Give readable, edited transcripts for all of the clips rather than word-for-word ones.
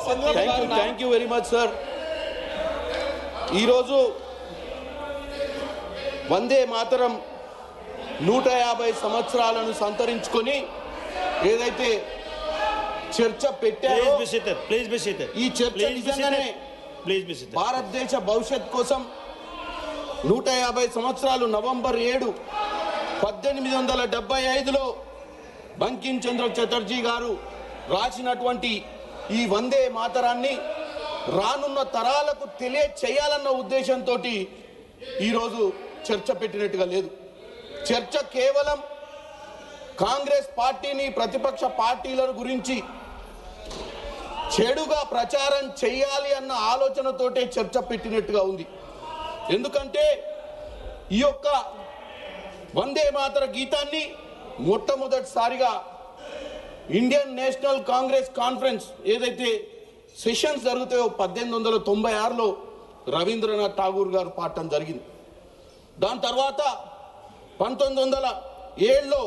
Thank you very much sir. ఈరోజు వందే మాతరం 150 సంవత్సరాలను సంతరించుకొని ఏదైతే చర్చ పెట్టారో ఈ చర్చ నిజంగానే భారతదేశ భవిష్యత్ కోసం 150 సంవత్సరాలు నవంబర్ 7, 1875లో బంకిం చంద్ర చటర్జీ గారు రాసినటువంటి ఈ వందే మాతరాన్ని రానున్న తరాలకు తెలియచేయాలన్న ఉద్దేశంతో ఈరోజు చర్చ పెట్టినట్టుగా లేదు. చర్చ కేవలం కాంగ్రెస్ పార్టీని, ప్రతిపక్ష పార్టీల గురించి చెడుగా ప్రచారం చేయాలి అన్న ఆలోచనతోటే చర్చ పెట్టినట్టుగా ఉంది. ఎందుకంటే ఈ యొక్క వందే మాతర గీతాన్ని మొట్టమొదటిసారిగా ఇండియన్ నేషనల్ కాంగ్రెస్ కాన్ఫరెన్స్ ఏదైతే సెషన్స్ జరుగుతాయో 1896లో రవీంద్రనాథ్ ఠాగూర్ గారు పాడటం జరిగింది. దాని తర్వాత 1907లో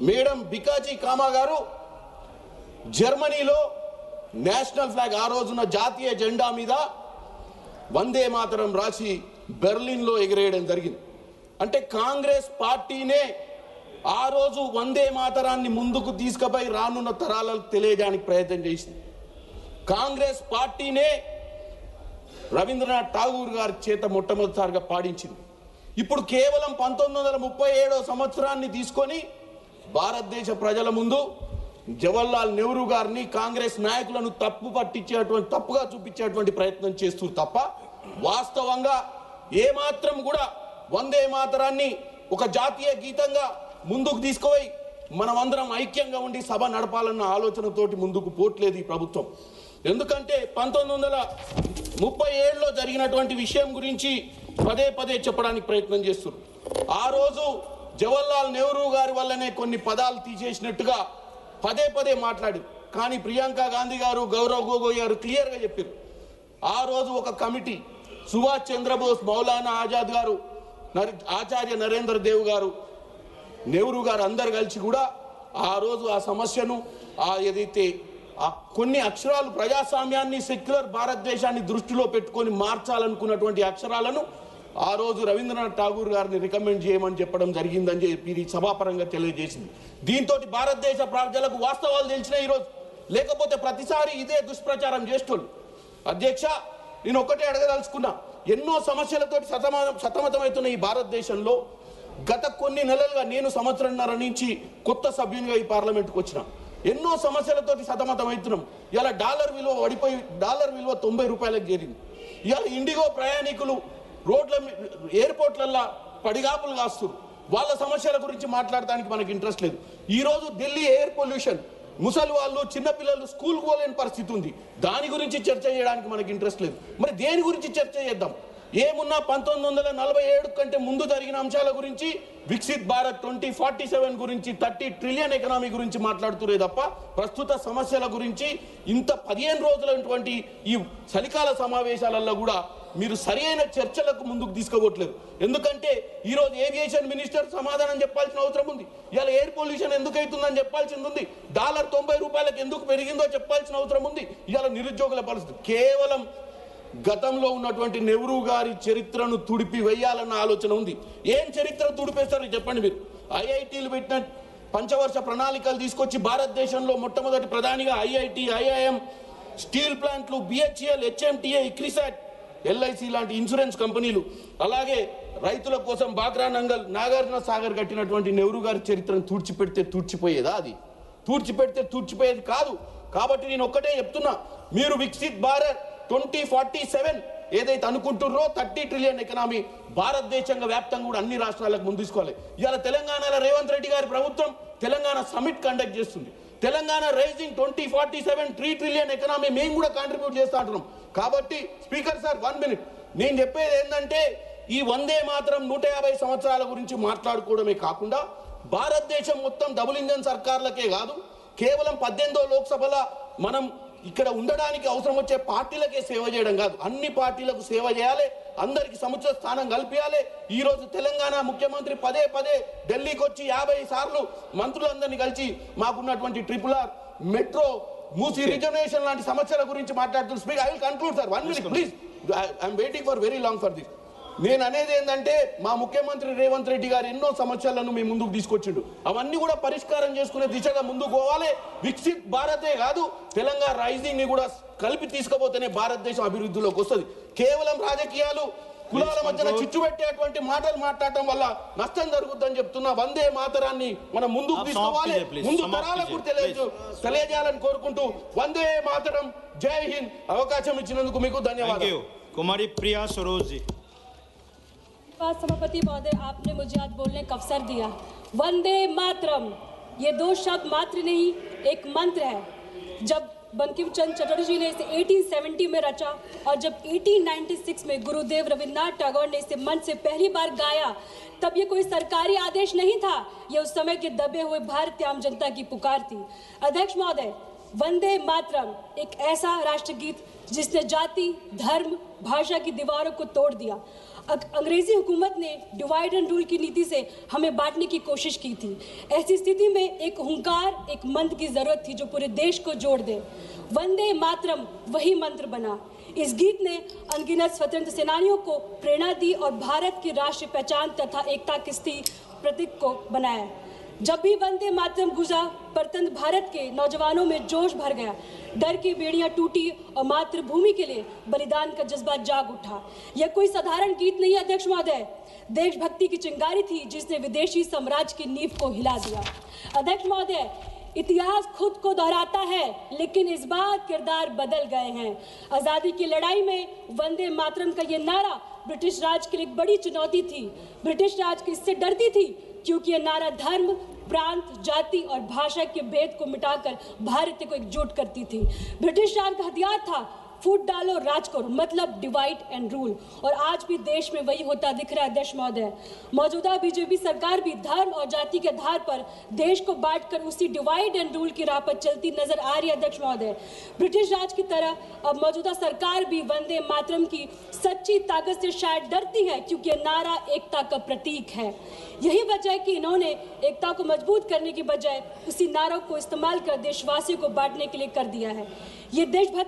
మేడం బికాజీ కామా గారు జర్మనీలో నేషనల్ ఫ్లాగ్, ఆ రోజున జాతీయ జెండా మీద వందే మాతరం రాసి బెర్లిన్లో ఎగిరేయడం జరిగింది. అంటే కాంగ్రెస్ పార్టీనే ఆ రోజు వందే మాతరాన్ని ముందుకు తీసుకుపోయి రానున్న తరాలకు తెలియజేయడానికి ప్రయత్నం చేసింది. కాంగ్రెస్ పార్టీనే రవీంద్రనాథ్ ఠాగూర్ గారి చేత మొట్టమొదటిసారిగా పాడించింది. ఇప్పుడు కేవలం 1937వ సంవత్సరాన్ని తీసుకొని భారతదేశ ప్రజల ముందు జవహర్లాల్ నెహ్రూ గారిని, కాంగ్రెస్ నాయకులను తప్పుగా చూపించేటువంటి ప్రయత్నం చేస్తూ తప్ప వాస్తవంగా ఏమాత్రం కూడా వందే మాతరాన్ని ఒక జాతీయ గీతంగా ముందుకు తీసుకుపోయి మనమందరం ఐక్యంగా ఉండి సభ నడపాలన్న ఆలోచనతోటి ముందుకు పోట్లేదు ఈ ప్రభుత్వం. ఎందుకంటే 1937లో జరిగినటువంటి విషయం గురించి పదే పదే చెప్పడానికి ప్రయత్నం చేస్తున్నారు. ఆ రోజు జవహర్లాల్ నెహ్రూ గారి వల్లనే కొన్ని పదాలు తీసేసినట్టుగా పదే పదే మాట్లాడి, కానీ ప్రియాంక గాంధీ గారు, గౌరవ్ గొగోయ్ గారు క్లియర్గా చెప్పారు. ఆ రోజు ఒక కమిటీ సుభాష్ చంద్రబోస్, మౌలానా ఆజాద్ గారు, ఆచార్య నరేంద్ర దేవ్ గారు, నెహ్రూ గారు అందరు కలిసి కూడా ఆ రోజు ఆ సమస్యను ఏదైతే కొన్ని అక్షరాలు ప్రజాస్వామ్యాన్ని, సెక్యులర్ భారతదేశాన్ని దృష్టిలో పెట్టుకొని మార్చాలనుకున్నటువంటి అక్షరాలను ఆ రోజు రవీంద్రనాథ్ ఠాగూర్ గారిని రికమెండ్ చేయమని చెప్పడం జరిగిందని చెప్పి ఇది సభాపరంగా తెలియజేసింది. దీంతో భారతదేశ ప్రజలకు వాస్తవాలు తెలిసినాయి ఈరోజు. లేకపోతే ప్రతిసారి ఇదే దుష్ప్రచారం చేస్తోంది. అధ్యక్ష, నేను ఒకటే అడగదలుచుకున్నా, ఎన్నో సమస్యలతో సతమతమవుతున్న ఈ భారతదేశంలో గత కొన్ని నెలలుగా నేను సంవత్సరంన్నర నుంచి కొత్త సభ్యునిగా ఈ పార్లమెంట్కి వచ్చిన, ఎన్నో సమస్యలతోటి సతమతమవుతున్నాం. ఇలా డాలర్ విలువ పడిపోయి డాలర్ విలువ 90 రూపాయలకు చేరింది. ఇవాళ ఇండిగో ప్రయాణికులు రోడ్ల ఎయిర్పోర్ట్లల్లో పడిగాపులు కాస్తారు. వాళ్ళ సమస్యల గురించి మాట్లాడడానికి మనకి ఇంట్రెస్ట్ లేదు. ఈరోజు ఢిల్లీ ఎయిర్ పొల్యూషన్, ముసలి వాళ్ళు, చిన్నపిల్లలు స్కూల్కి పోలేని పరిస్థితి ఉంది. దాని గురించి చర్చ చేయడానికి మనకి ఇంట్రెస్ట్ లేదు. మరి దేని గురించి చర్చ చేద్దాం? ఏమున్నా 1947 కంటే ముందు జరిగిన అంశాల గురించి, వికసిత్ భారత్ 2047 గురించి, 30 ట్రిలియన్ ఎకనామీ గురించి మాట్లాడుతురే తప్ప ప్రస్తుత సమస్యల గురించి ఇంత 15 రోజులైనటువంటి ఈ చలికాల సమావేశాలలో కూడా మీరు సరైన చర్చలకు ముందుకు తీసుకోవట్లేదు. ఎందుకంటే ఈరోజు ఏవియేషన్ మినిస్టర్ సమాధానం చెప్పాల్సిన అవసరం ఉంది. ఇవాళ ఎయిర్ పొల్యూషన్ ఎందుకు అవుతుందని చెప్పాల్సింది ఉంది. డాలర్ 90 రూపాయలకు ఎందుకు పెరిగిందో చెప్పాల్సిన అవసరం ఉంది. ఇవాళ నిరుద్యోగుల పరిస్థితి కేవలం గతంలో ఉన్నటువంటి నెహ్రూ గారి చరిత్రను తుడిపి వేయాలన్న ఆలోచన ఉంది. ఏం చరిత్ర తుడిపేస్తారు చెప్పండి మీరు? ఐఐటీలు పెట్టిన పంచవర్ష ప్రణాళికలు తీసుకొచ్చి భారతదేశంలో మొట్టమొదటి ప్రధానిగా ఐఐటి, ఐఐఎం, స్టీల్ ప్లాంట్లు, బిహెచ్ఎల్, హెచ్ఎంటిఏ, ఇక్రిసాట్, ఎల్ఐసి లాంటి ఇన్సూరెన్స్ కంపెనీలు, అలాగే రైతుల కోసం బాగ్రా నంగల్, నాగార్జున సాగర్ కట్టినటువంటి నెహ్రూ గారి చరిత్రను తుడిచిపెడితే తుడిచిపోయేదా? అది తుడిచిపెడితే తుడిచిపోయేది కాదు. కాబట్టి నేను ఒక్కటే చెప్తున్నా, మీరు వికసిత్ భారత్ 2047 ఏదైతే అనుకుంటున్నారో 30 ట్రిలియన్ ఎకనామీ భారతదేశంగా వ్యాప్తంగా కూడా అన్ని రాష్ట్రాలకు ముందు తీసుకోవాలి. ఇవాళ తెలంగాణలో రేవంత్ రెడ్డి గారి ప్రభుత్వం తెలంగాణ సమిట్ కండక్ట్ చేస్తుంది. తెలంగాణ రైజింగ్ 2047 3 ట్రిలియన్ ఎకనామీ మేము కూడా కాంట్రిబ్యూట్ చేస్తూ అంటున్నాం. కాబట్టి స్పీకర్ సార్ 1 మినిట్, నేను చెప్పేది ఏంటంటే ఈ వందే మాత్రం 150 సంవత్సరాల గురించి మాట్లాడుకోవడమే కాకుండా భారతదేశం మొత్తం డబుల్ ఇంజన్ సర్కార్లకే కాదు, కేవలం 18వ లోక్సభలో మనం ఇక్కడ ఉండడానికి అవసరం వచ్చే పార్టీలకే సేవ చేయడం కాదు, అన్ని పార్టీలకు సేవ చేయాలి, అందరికి సముచిత స్థానం కల్పించాలి. ఈ రోజు తెలంగాణ ముఖ్యమంత్రి పదే పదే ఢిల్లీకి వచ్చి 50 సార్లు మంత్రులందరినీ కలిసి మాకున్నటువంటి RRR మెట్రో మూసీ రిజర్వేషన్ లాంటి సమస్యల గురించి మాట్లాడుతున్నారు. Speak, I will conclude sir, 1 minute please. I'm waiting for very long for this. నేను అనేది ఏంటంటే మా ముఖ్యమంత్రి రేవంత్ రెడ్డి గారు ఎన్నో సమస్యలను మీ ముందుకు తీసుకొచ్చిండు. అవన్నీ కూడా పరిష్కారం చేసుకునే దిశగా ముందుకు పోవాలి. వికసిత్ భారతే కాదు, తెలంగాణ రైజింగ్ ని కూడా కలిపి తీసుకుపోతేనే భారతదేశం అభివృద్ధిలోకి వస్తుంది. కేవలం రాజకీయాలు, కులాల మధ్యన చిచ్చు పెట్టేటువంటి మాటలు మాట్లాడటం వల్ల నష్టం జరుగుతుందని చెప్తున్నా. వందే మాతరాన్ని మనం ముందుకు తీసుకోవాలి, ముందు తరాలకు తెలియజేయాలని కోరుకుంటూ వందే మాతరం, జై హింద్. అవకాశం ఇచ్చినందుకు మీకు ధన్యవాదాలు. कुमारी प्रिया सरोज जी। सभापति महोदय, आपने मुझे आज बोलने का अवसर दिया। वंदे मातरम ये 2 शब्द मात्र नहीं, एक मंत्र है। जब बंकिम चंद्र चटर्जी जी ने इसे 1870 में रचा और जब 1896 में गुरुदेव रविन्द्रनाथ टैगोर ने इसे मंच से पहली बार गाया, तब ये कोई सरकारी आदेश नहीं था, ये उस समय के दबे हुए भारतीय आम जनता की पुकार थी। अध्यक्ष महोदय, वंदे मातरम एक ऐसा राष्ट्रगीत जिसने जाति, धर्म, भाषा की दीवारों को तोड़ दिया। अंग्रेजी हुकूमत ने डिवाइड एंड रूल की नीति से हमें बांटने की कोशिश की थी। ऐसी स्थिति में एक हुंकार, एक मंत्र की जरूरत थी जो पूरे देश को जोड़ दे। वंदे मातरम वही मंत्र बना। इस गीत ने अनगिनत स्वतंत्र सेनानियों को प्रेरणा दी और भारत की राष्ट्रीय पहचान तथा एकता के प्रतीक को बनाया। जब भी वंदे मातरम गुजा, परतंत्र भारत के नौजवानों में जोश भर गया, डर की बेड़ियां टूटी और मातृभूमि के लिए बलिदान का जज्बा जाग उठा। यह कोई साधारण गीत नहीं है अध्यक्ष महोदय, देशभक्ति की चिंगारी थी जिसने विदेशी साम्राज्य की नींव को हिला दिया। अध्यक्ष महोदय, इतिहास खुद को दोहराता है, लेकिन इस बार किरदार बदल गए हैं। आज़ादी की लड़ाई में वंदे मातरम का ये नारा ब्रिटिश राज के लिए एक बड़ी चुनौती थी। ब्रिटिश राज इससे डरती थी क्योंकि यह नारा धर्म, प्रांत, जाति और भाषा के भेद को मिटाकर भारत को एकजुट करती थी। ब्रिटिश राज का हथियार था फूट डालो राज करो, मतलब डिवाइड एंड रूल, और आज भी देश में वही होता दिख रहा है अध्यक्ष महोदय। मौजूदा बीजेपी सरकार भी धर्म और जाति के आधार पर देश को बांटकर उसी डिवाइड एंड रूल की राह पर चलती नजर आ रही है अध्यक्ष महोदय। ब्रिटिश राज की तरह अब मौजूदा सरकार भी वंदे मातरम की सच्ची ताकत से शायद डरती है क्योंकि यह नारा एकता का प्रतीक है। यही वजह है कि इन्होंने एकता को मजबूत करने की बजाय उसी नारों को इस्तेमाल कर देशवासियों को बांटने के लिए कर दिया है। ये देशभक्त